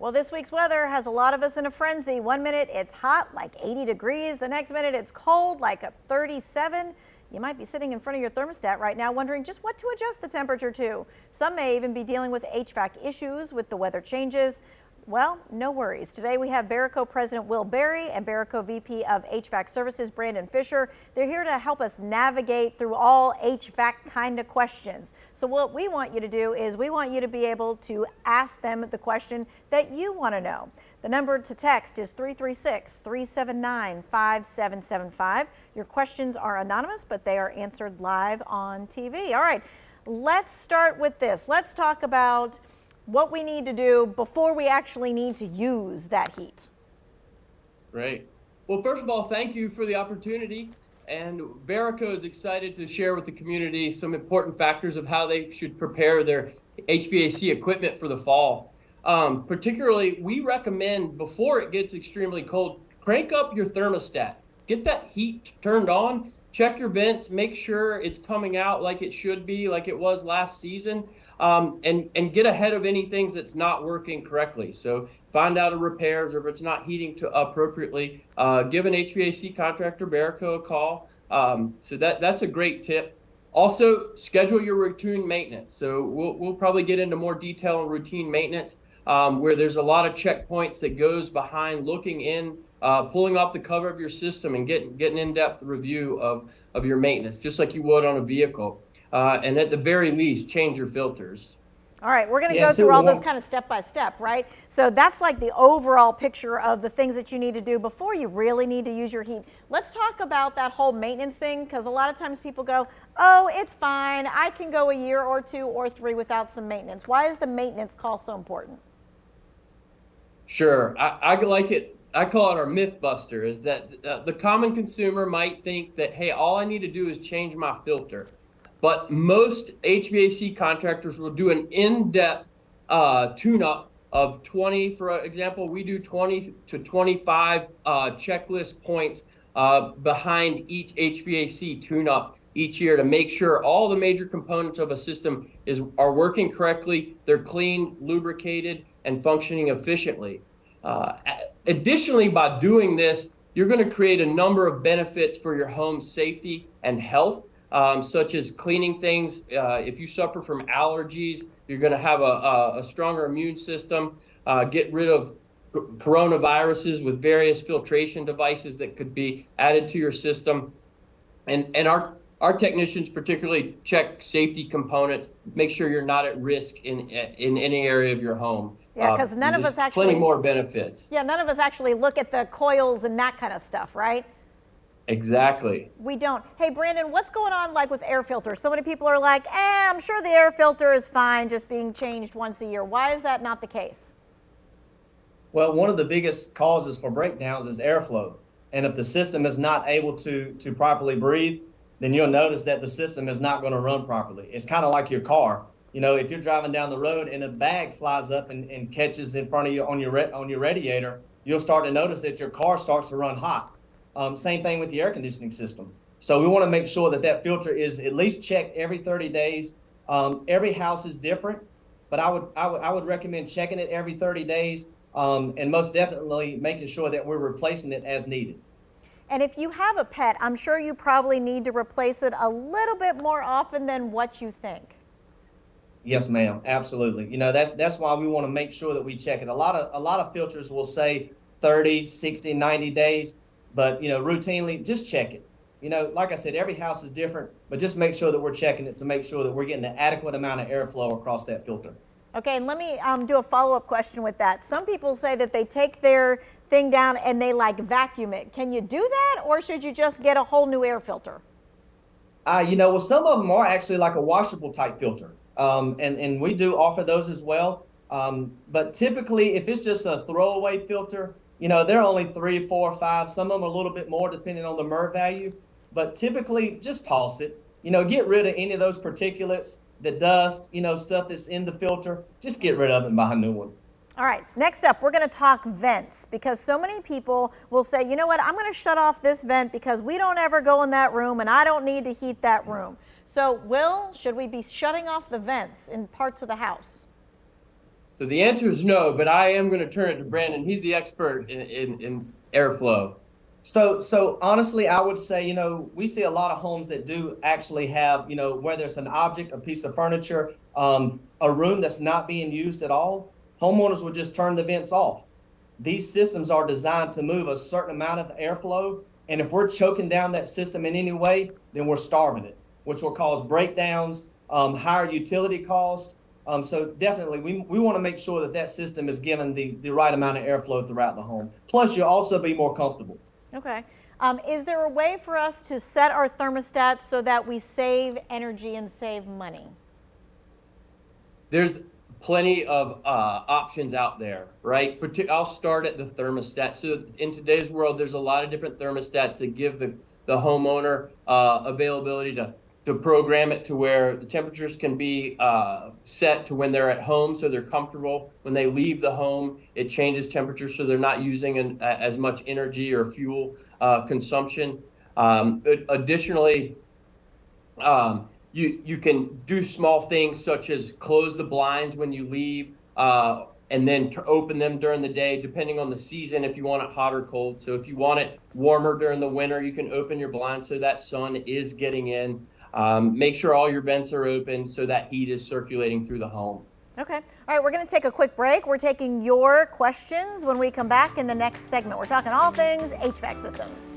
Well, this week's weather has a lot of us in a frenzy. One minute it's hot, like 80 degrees. The next minute it's cold, like a 37. You might be sitting in front of your thermostat right now wondering just what to adjust the temperature to. Some may even be dealing with HVAC issues with the weather changes. Well, no worries. Today we have Berico President Will Berry and Berico VP of HVAC Services Brandon Fisher. They're here to help us navigate through all HVAC kind of questions. So what we want you to do is we want you to be able to ask them the question that you want to know. The number to text is 336-379-5775. Your questions are anonymous, but they are answered live on TV. All right, let's start with this. Let's talk about what we need to do before we actually need to use that heat. Great. Well, first of all, thank you for the opportunity. And Berico is excited to share with the community some important factors of how they should prepare their HVAC equipment for the fall. Particularly, we recommend before it gets extremely cold, crank up your thermostat. Get that heat turned on. Check your vents. Make sure it's coming out like it should be, like it was last season. And get ahead of any things that's not working correctly. So find out the repairs, or if it's not heating to appropriately, give an HVAC contractor, Berico, a call. So that's a great tip. Also, schedule your routine maintenance. So we'll probably get into more detail on routine maintenance, where there's a lot of checkpoints that goes behind looking in, pulling off the cover of your system and getting in-depth review of your maintenance, just like you would on a vehicle. And at the very least, change your filters. All right, we're going to go through all those kind of step by step, right? So that's like the overall picture of the things that you need to do before you really need to use your heat. Let's talk about that whole maintenance thing, because a lot of times people go, oh, it's fine. I can go a year or 2 or 3 without some maintenance. Why is the maintenance call so important? Sure, I like it. I call it our myth buster, is that the common consumer might think that, hey, all I need to do is change my filter. But most HVAC contractors will do an in-depth tune-up of 20, for example, we do 20 to 25 checklist points behind each HVAC tune-up each year to make sure all the major components of a system are working correctly, they're clean, lubricated, and functioning efficiently. Additionally, by doing this, you're going to create a number of benefits for your home's safety and health. Such as cleaning things. If you suffer from allergies, you're going to have a stronger immune system. Get rid of coronaviruses with various filtration devices that could be added to your system. And our technicians particularly check safety components, make sure you're not at risk in any area of your home. Yeah, because none of us actually. Plenty more benefits. Yeah, none of us actually look at the coils and that kind of stuff, right? Exactly. We don't. Hey, Brandon, what's going on like with air filters? So many people are like, I'm sure the air filter is fine, just being changed once a year. Why is that not the case? Well, one of the biggest causes for breakdowns is airflow. And if the system is not able to properly breathe, then you'll notice that the system is not going to run properly. It's kind of like your car. You know, if you're driving down the road and a bag flies up and catches in front of you on your radiator, you'll start to notice that your car starts to run hot. Same thing with the air conditioning system. So we want to make sure that filter is at least checked every 30 days. Every house is different, but I would recommend checking it every 30 days and most definitely making sure that we're replacing it as needed. And if you have a pet, I'm sure you probably need to replace it a little bit more often than what you think. Yes, ma'am. Absolutely. You know, that's why we want to make sure that we check it. A lot of filters will say 30, 60, 90 days. But, you know, routinely, just check it. You know, like I said, every house is different, but just make sure that we're checking it to make sure that we're getting the adequate amount of airflow across that filter. Okay, and let me do a follow-up question with that. Some people say that they take their thing down and they like vacuum it. Can you do that, or should you just get a whole new air filter? You know, well, some of them are actually like a washable type filter. And we do offer those as well. But typically, if it's just a throwaway filter, you know, they're only 3, 4, 5. Some of them are a little bit more depending on the MERV value. But typically, just toss it. You know, get rid of any of those particulates, the dust, you know, stuff that's in the filter. Just get rid of it and buy a new one. All right, next up, we're going to talk vents, because so many people will say, you know what, I'm going to shut off this vent because we don't ever go in that room and I don't need to heat that room. So, Will, should we be shutting off the vents in parts of the house? So the answer is no, but I am going to turn it to Brandon. He's the expert in airflow. So honestly, I would say, we see a lot of homes that do actually have, whether it's an object, a piece of furniture, a room that's not being used at all, homeowners would just turn the vents off. These systems are designed to move a certain amount of airflow. And if we're choking down that system in any way, then we're starving it, which will cause breakdowns, higher utility costs. So definitely, we want to make sure that that system is given the right amount of airflow throughout the home. Plus, you'll also be more comfortable. Okay. Is there a way for us to set our thermostat so that we save energy and save money? There's plenty of options out there, right? I'll start at the thermostat. So in today's world, there's a lot of different thermostats that give the homeowner availability to program it to where the temperatures can be set to when they're at home, so they're comfortable. When they leave the home, it changes temperature so they're not using as much energy or fuel consumption. Additionally, you can do small things such as close the blinds when you leave, and then open them during the day, depending on the season, if you want it hot or cold. So if you want it warmer during the winter, you can open your blinds so that sun is getting in. Make sure all your vents are open so that heat is circulating through the home. Okay. All right, we're going to take a quick break. We're taking your questions when we come back in the next segment. We're talking all things HVAC systems.